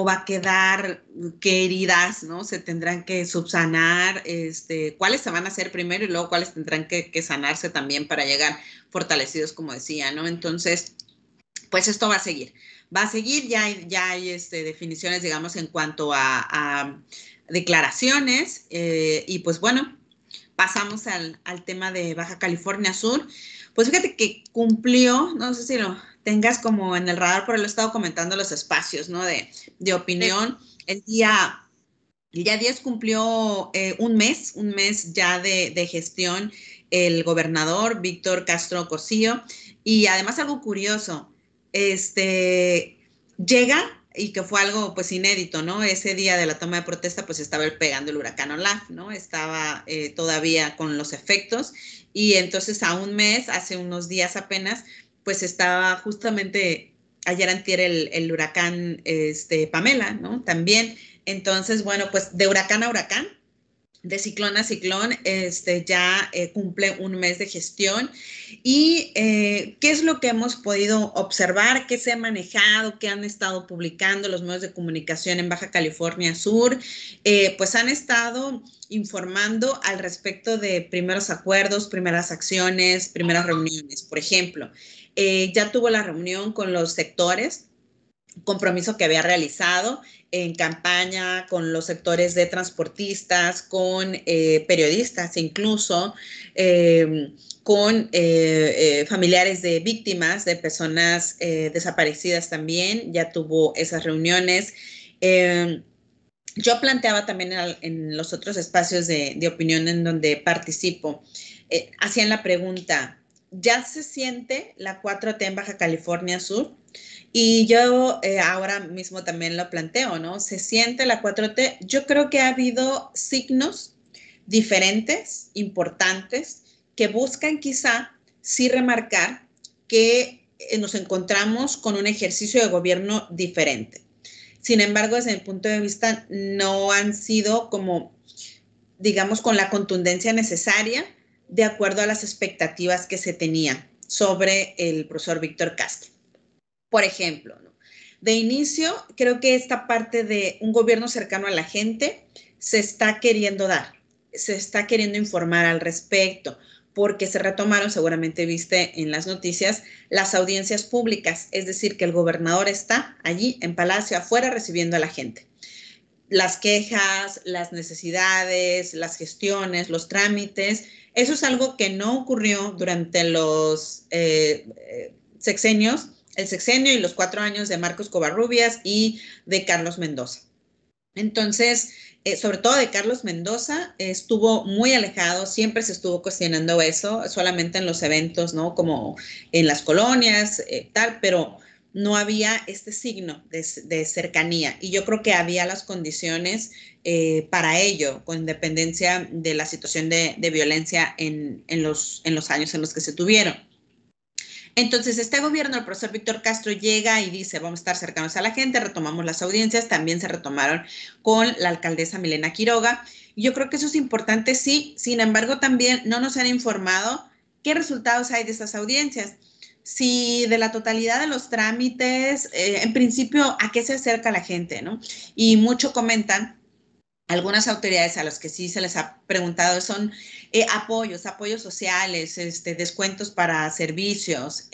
va a quedar, qué heridas, ¿no? Se tendrán que subsanar, cuáles se van a hacer primero y luego cuáles tendrán que sanarse también para llegar fortalecidos, como decía, ¿no? Entonces, pues esto va a seguir, ya hay definiciones, digamos, en cuanto a declaraciones, y pues bueno, pasamos al tema de Baja California Sur. Pues fíjate que cumplió, no sé si lo tengas como en el radar, pero lo he estado comentando los espacios, ¿no? De opinión. El día 10 cumplió un mes ya de gestión el gobernador Víctor Castro Cosío. Y además algo curioso, llega y que fue algo pues inédito, ¿no? Ese día de la toma de protesta pues estaba pegando el huracán Olaf, ¿no? Estaba todavía con los efectos y entonces a un mes, hace unos días apenas, pues estaba justamente ayer antier el huracán Pamela, ¿no? También, entonces, bueno, pues de huracán a huracán, de ciclón a ciclón, ya cumple un mes de gestión. ¿Y qué es lo que hemos podido observar? ¿Qué se ha manejado? ¿Qué han estado publicando los medios de comunicación en Baja California Sur? Pues han estado informando al respecto de primeros acuerdos, primeras acciones, primeras reuniones. Por ejemplo, ya tuvo la reunión con los sectores, compromiso que había realizado en campaña con los sectores de transportistas, con periodistas incluso, con familiares de víctimas, de personas desaparecidas también, ya tuvo esas reuniones. Yo planteaba también en los otros espacios de opinión en donde participo, hacían la pregunta, ¿ya se siente la 4T en Baja California Sur? Y yo ahora mismo también lo planteo, ¿no? Se siente la 4T. Yo creo que ha habido signos diferentes, importantes, que buscan quizá sí remarcar que nos encontramos con un ejercicio de gobierno diferente. Sin embargo, desde mi punto de vista, no han sido como, digamos, con la contundencia necesaria de acuerdo a las expectativas que se tenían sobre el profesor Víctor Castro. Por ejemplo, ¿no? De inicio, creo que esta parte de un gobierno cercano a la gente se está queriendo dar, se está queriendo informar al respecto, porque se retomaron, seguramente viste en las noticias, las audiencias públicas, es decir, que el gobernador está allí en Palacio afuera recibiendo a la gente. Las quejas, las necesidades, las gestiones, los trámites, eso es algo que no ocurrió durante los sexenios, el sexenio y los 4 años de Marcos Covarrubias y de Carlos Mendoza. Entonces, sobre todo de Carlos Mendoza, estuvo muy alejado, siempre se estuvo cuestionando eso, solamente en los eventos, ¿no? Como en las colonias, tal, pero no había este signo de cercanía. Y yo creo que había las condiciones para ello, con independencia de la situación de violencia en los años en los que se tuvieron. Entonces, este gobierno, el profesor Víctor Castro llega y dice, vamos a estar cercanos a la gente, retomamos las audiencias, también se retomaron con la alcaldesa Milena Quiroga. Y yo creo que eso es importante, sí, sin embargo, también no nos han informado qué resultados hay de esas audiencias. Si de la totalidad de los trámites, en principio, ¿a qué se acerca la gente, no? Y mucho comentan, algunas autoridades a las que sí se les ha preguntado son apoyos sociales, descuentos para servicios,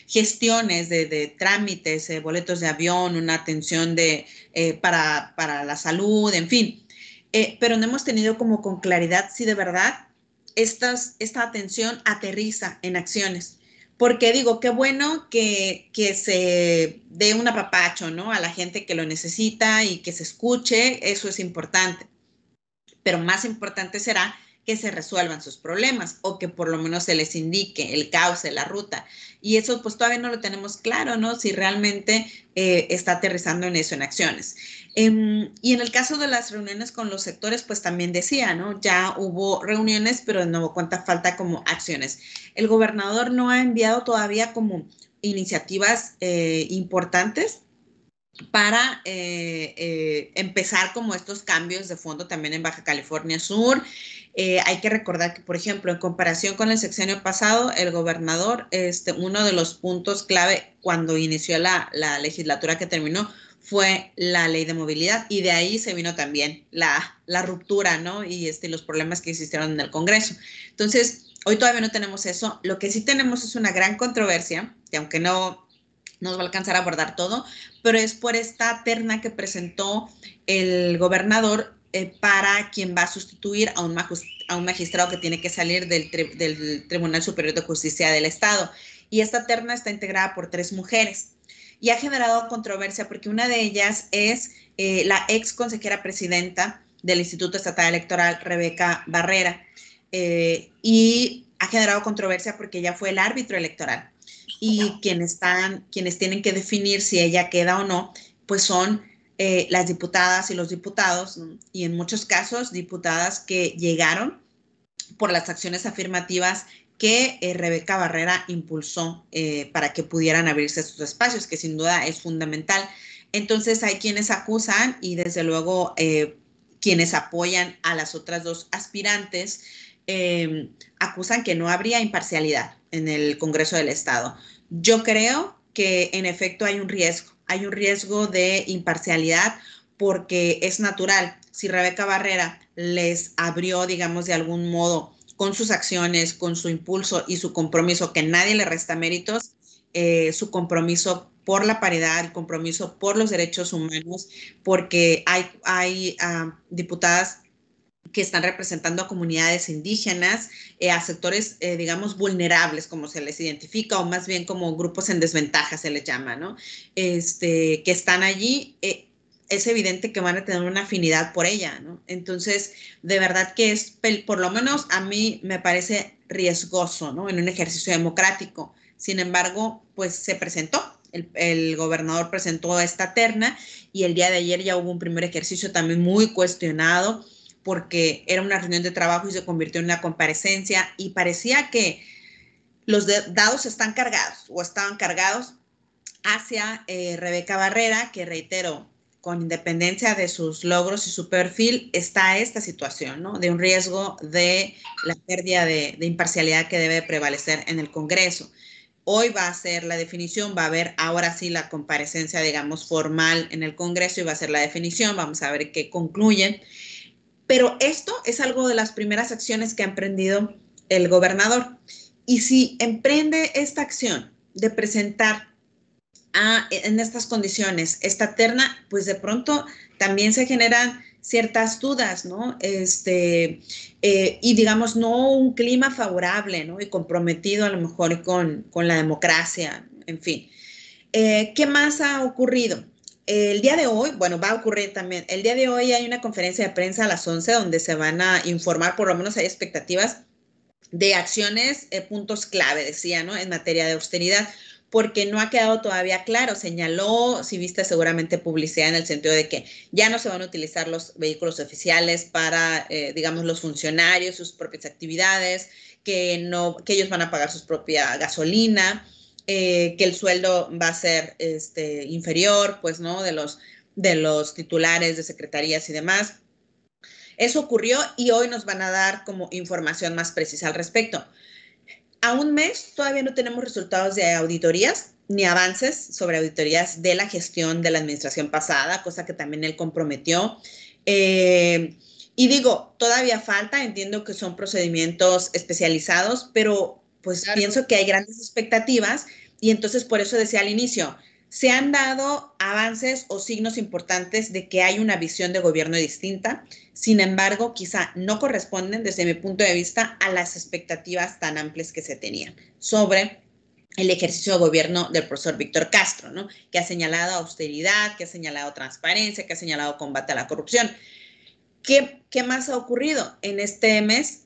gestiones de trámites, boletos de avión, una atención para la salud, en fin. Pero no hemos tenido como con claridad si de verdad esta atención aterriza en acciones. Porque digo, qué bueno que se dé un apapacho, ¿no? A la gente que lo necesita y que se escuche, eso es importante. Pero más importante será que se resuelvan sus problemas o que por lo menos se les indique el cauce, la ruta. Y eso pues todavía no lo tenemos claro, ¿no? Si realmente está aterrizando en eso, en acciones. Y en el caso de las reuniones con los sectores, pues también decía, ¿no? Ya hubo reuniones, pero de nuevo cuenta falta como acciones. El gobernador no ha enviado todavía como iniciativas importantes para empezar como estos cambios de fondo también en Baja California Sur. Hay que recordar que, por ejemplo, en comparación con el sexenio pasado, el gobernador, uno de los puntos clave cuando inició la legislatura que terminó fue la ley de movilidad y de ahí se vino también la ruptura, ¿no? Y los problemas que existieron en el Congreso. Entonces, hoy todavía no tenemos eso. Lo que sí tenemos es una gran controversia, que aunque no nos va a alcanzar a abordar todo, pero es por esta terna que presentó el gobernador para quien va a sustituir a un magistrado que tiene que salir del Tribunal Superior de Justicia del Estado. Y esta terna está integrada por 3 mujeres. Y ha generado controversia porque una de ellas es la ex consejera presidenta del Instituto Estatal Electoral, Rebeca Barrera. Y ha generado controversia porque ella fue el árbitro electoral y quienes tienen que definir si ella queda o no, pues son las diputadas y los diputados, ¿no? Y en muchos casos diputadas que llegaron por las acciones afirmativas que Rebeca Barrera impulsó para que pudieran abrirse estos espacios, que sin duda es fundamental. Entonces hay quienes acusan y desde luego quienes apoyan a las otras dos aspirantes acusan que no habría imparcialidad en el Congreso del Estado. Yo creo que en efecto hay un riesgo de imparcialidad porque es natural. Si Rebeca Barrera les abrió, digamos, de algún modo con sus acciones, con su impulso y su compromiso, que nadie le resta méritos, su compromiso por la paridad, el compromiso por los derechos humanos, porque hay diputadas que están representando a comunidades indígenas, a sectores, digamos, vulnerables, como se les identifica, o más bien como grupos en desventaja se les llama, ¿no? Que están allí, es evidente que van a tener una afinidad por ella, ¿no? Entonces, de verdad que es, por lo menos a mí me parece riesgoso, ¿no? En un ejercicio democrático. Sin embargo, pues se presentó. El gobernador presentó esta terna y el día de ayer ya hubo un primer ejercicio también muy cuestionado porque era una reunión de trabajo y se convirtió en una comparecencia y parecía que los dados están cargados o estaban cargados hacia Rebeca Barrera, que reitero, con independencia de sus logros y su perfil, está esta situación, ¿no? De un riesgo de la pérdida de imparcialidad que debe prevalecer en el Congreso. Hoy va a ser la definición, va a haber ahora sí la comparecencia, digamos, formal en el Congreso y va a ser la definición, vamos a ver qué concluyen. Pero esto es algo de las primeras acciones que ha emprendido el gobernador. Y si emprende esta acción de presentar en estas condiciones esta terna, pues de pronto también se generan ciertas dudas, ¿no? Y digamos, no un clima favorable, ¿no? Y comprometido a lo mejor con la democracia, en fin. ¿Qué más ha ocurrido? El día de hoy, bueno, va a ocurrir también, el día de hoy hay una conferencia de prensa a las 11 donde se van a informar, por lo menos hay expectativas de acciones, puntos clave, decía, ¿no? En materia de austeridad, porque no ha quedado todavía claro. Señaló, si viste seguramente publicidad en el sentido de que ya no se van a utilizar los vehículos oficiales para, digamos, los funcionarios, sus propias actividades, que ellos van a pagar su propia gasolina, que el sueldo va a ser inferior, pues, ¿no? De los titulares de secretarías y demás. Eso ocurrió y hoy nos van a dar como información más precisa al respecto. A un mes todavía no tenemos resultados de auditorías ni avances sobre auditorías de la gestión de la administración pasada, cosa que también él comprometió. Y digo, todavía falta, entiendo que son procedimientos especializados, pero pues claro, pienso que hay grandes expectativas y entonces por eso decía al inicio, se han dado avances o signos importantes de que hay una visión de gobierno distinta, sin embargo, quizá no corresponden desde mi punto de vista a las expectativas tan amplias que se tenían sobre el ejercicio de gobierno del profesor Víctor Castro, ¿no? Que ha señalado austeridad, que ha señalado transparencia, que ha señalado combate a la corrupción. ¿Qué más ha ocurrido en este mes?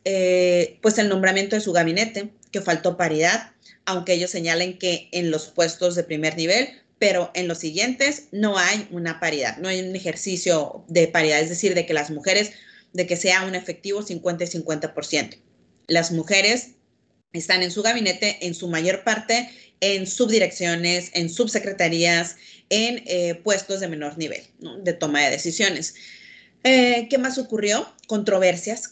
Pues el nombramiento de su gabinete, que faltó paridad, aunque ellos señalen que en los puestos de primer nivel, pero en los siguientes no hay una paridad, no hay un ejercicio de paridad, es decir, de que las mujeres, de que sea un efectivo 50 y 50%. Las mujeres están en su gabinete, en su mayor parte, en subdirecciones, en subsecretarías, en puestos de menor nivel, ¿no? De toma de decisiones. ¿Qué más ocurrió? Controversias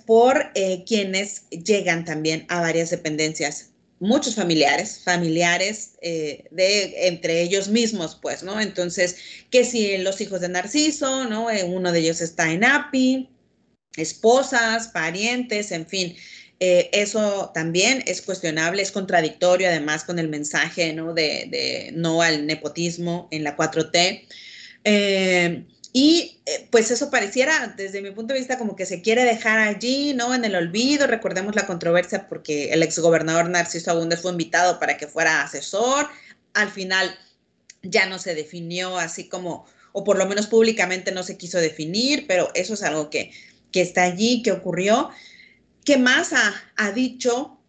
por quienes llegan también a varias dependencias. Muchos familiares de entre ellos mismos, pues, ¿no? Entonces, que si los hijos de Narciso, ¿no? Uno de ellos está en API, esposas, parientes, en fin. Eso también es cuestionable, es contradictorio además con el mensaje, ¿no? De no al nepotismo en la 4T. Pues eso pareciera, desde mi punto de vista, como que se quiere dejar allí, ¿no? En el olvido. Recordemos la controversia porque el exgobernador Narciso Agúndez fue invitado para que fuera asesor. Al final ya no se definió así como, o por lo menos públicamente no se quiso definir, pero eso es algo que está allí, que ocurrió. ¿Qué más ha dicho?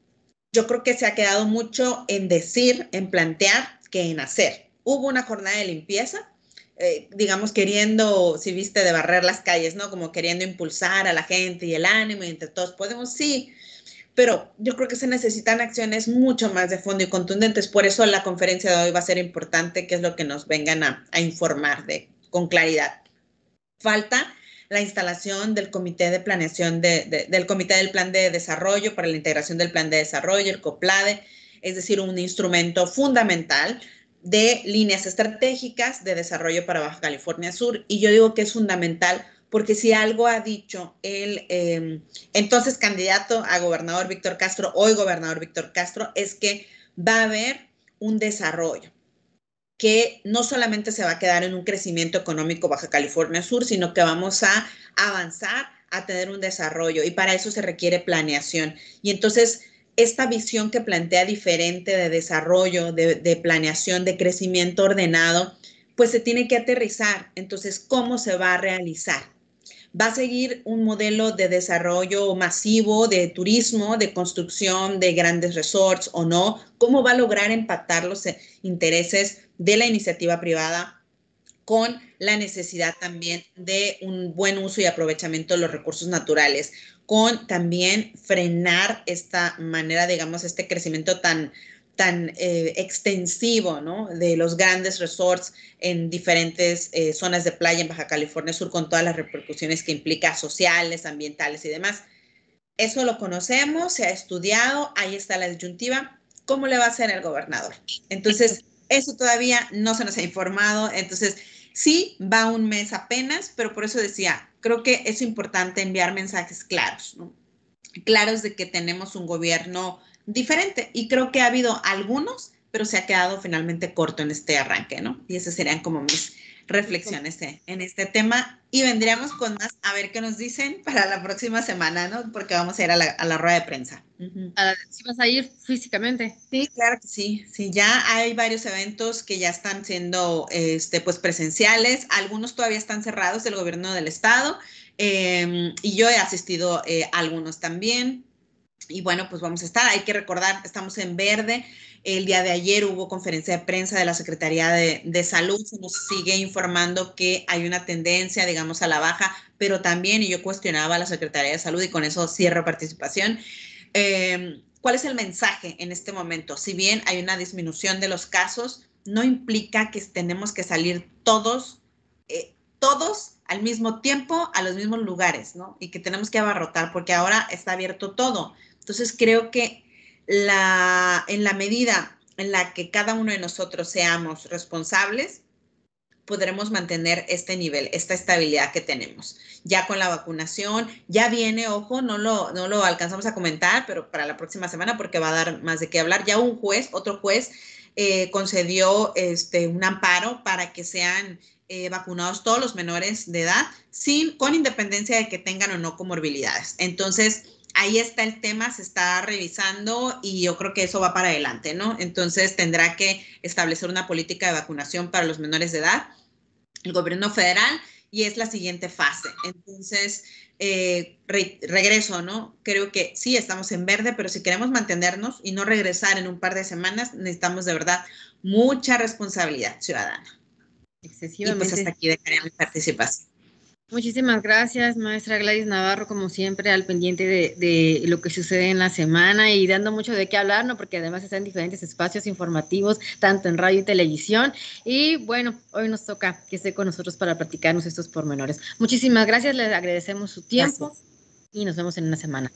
Yo creo que se ha quedado mucho en decir, en plantear, que en hacer. Hubo una jornada de limpieza digamos, queriendo, si viste, de barrer las calles, ¿no? Como queriendo impulsar a la gente y el ánimo y entre todos podemos, sí, pero yo creo que se necesitan acciones mucho más de fondo y contundentes. Por eso la conferencia de hoy va a ser importante, que es lo que nos vengan a informar con claridad. Falta la instalación del comité de planeación, del comité del plan de desarrollo para la integración del plan de desarrollo, el COPLADE, es decir, un instrumento fundamental de líneas estratégicas de desarrollo para Baja California Sur. Y yo digo que es fundamental porque si algo ha dicho el entonces candidato a gobernador Víctor Castro, hoy gobernador Víctor Castro, es que va a haber un desarrollo que no solamente se va a quedar en un crecimiento económico Baja California Sur, sino que vamos a avanzar a tener un desarrollo y para eso se requiere planeación. Y entonces esta visión que plantea diferente de desarrollo, de planeación, de crecimiento ordenado, pues se tiene que aterrizar. Entonces, ¿cómo se va a realizar? ¿Va a seguir un modelo de desarrollo masivo, de turismo, de construcción de grandes resorts o no? ¿Cómo va a lograr empatar los intereses de la iniciativa privada con la necesidad también de un buen uso y aprovechamiento de los recursos naturales, con también frenar esta manera, digamos, este crecimiento tan extensivo, ¿no? De los grandes resorts en diferentes zonas de playa en Baja California Sur, con todas las repercusiones que implica sociales, ambientales y demás. Eso lo conocemos, se ha estudiado, ahí está la disyuntiva. ¿Cómo le va a hacer el gobernador? Entonces, eso todavía no se nos ha informado. Entonces, sí, va un mes apenas, pero por eso decía, creo que es importante enviar mensajes claros, ¿no? Claros de que tenemos un gobierno diferente. Y creo que ha habido algunos, pero se ha quedado finalmente corto en este arranque, ¿no? Y esas serían como mis reflexiones en este tema. Y vendríamos con más a ver qué nos dicen para la próxima semana, ¿no? Porque vamos a ir a la rueda de prensa. ¿Sí vas a ir físicamente? Sí, claro que sí. Sí, ya hay varios eventos que ya están siendo pues presenciales. Algunos todavía están cerrados del gobierno del estado. Y yo he asistido a algunos también. Y bueno, pues vamos a estar. Hay que recordar, estamos en verde. El día de ayer hubo conferencia de prensa de la Secretaría de Salud. Se nos sigue informando que hay una tendencia, digamos, a la baja, pero también, y yo cuestionaba a la Secretaría de Salud y con eso cierro participación, ¿cuál es el mensaje en este momento? Si bien hay una disminución de los casos, no implica que tenemos que salir todos al mismo tiempo a los mismos lugares, ¿no? Y que tenemos que abarrotar porque ahora está abierto todo. Entonces creo que en la medida en la que cada uno de nosotros seamos responsables, podremos mantener este nivel, esta estabilidad que tenemos. Ya con la vacunación, ya viene, ojo, no lo alcanzamos a comentar, pero para la próxima semana, porque va a dar más de qué hablar, ya otro juez, concedió un amparo para que sean vacunados todos los menores de edad, con independencia de que tengan o no comorbilidades. Entonces, ahí está el tema, se está revisando y yo creo que eso va para adelante, ¿no? Entonces tendrá que establecer una política de vacunación para los menores de edad, el gobierno federal, y es la siguiente fase. Entonces, regreso, ¿no? Creo que sí, estamos en verde, pero si queremos mantenernos y no regresar en un par de semanas, necesitamos de verdad mucha responsabilidad ciudadana. Excesivamente. Y pues hasta aquí dejaré mi participación. Muchísimas gracias, maestra Gladys Navarro, como siempre, al pendiente de lo que sucede en la semana y dando mucho de qué hablar, ¿no? Porque además está en diferentes espacios informativos, tanto en radio y televisión. Y bueno, hoy nos toca que esté con nosotros para platicarnos estos pormenores. Muchísimas gracias, les agradecemos su tiempo. Gracias. Y nos vemos en una semana.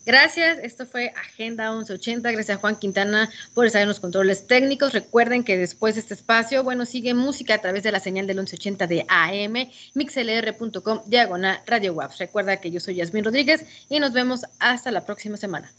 Gracias, esto fue Agenda 1180, gracias a Juan Quintana por estar en los controles técnicos. Recuerden que después de este espacio, bueno, sigue música a través de la señal del 1180 de AM, mixlr.com/Radio WAPS. Recuerda que yo soy Yasmín Rodríguez y nos vemos hasta la próxima semana.